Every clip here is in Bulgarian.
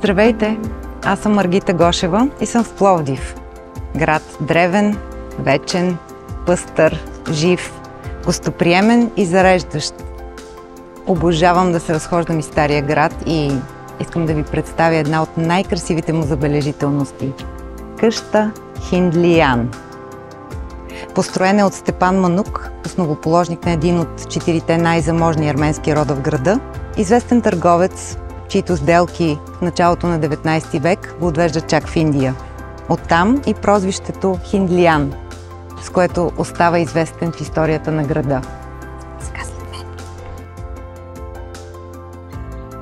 Здравейте! Аз съм Маргита Гошева и съм в Пловдив. Град древен, вечен, пъстър, жив, гостоприемен и зареждащ. Обожавам да се разхождам из стария град и искам да ви представя една от най-красивите му забележителности – къща Хиндлиян. Построена е от Степан Манук, основоположник на един от четирите най-заможни арменски рода в града, известен търговец, чието сделки в началото на 19 век го отвеждат чак в Индия. Оттам и прозвището Хиндлиян, с което остава известен в историята на града.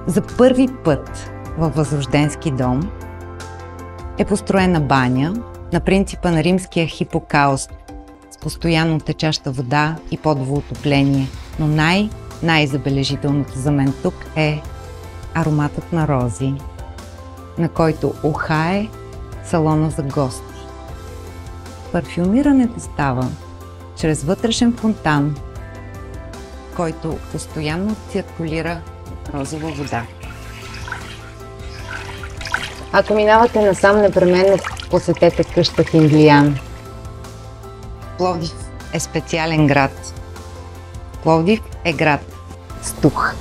За първи път във възрожденски дом е построена баня на принципа на римския хипокауст с постоянно течаща вода и подово отопление. Но най-забележителното за мен тук е ароматът на рози, на който ухае салона за гости. Парфюмирането става чрез вътрешен фонтан, който постоянно циркулира розова вода. Ако минавате насам, непременно посетете къща Хиндлиян. Пловдив е специален град. Пловдив е град с дух.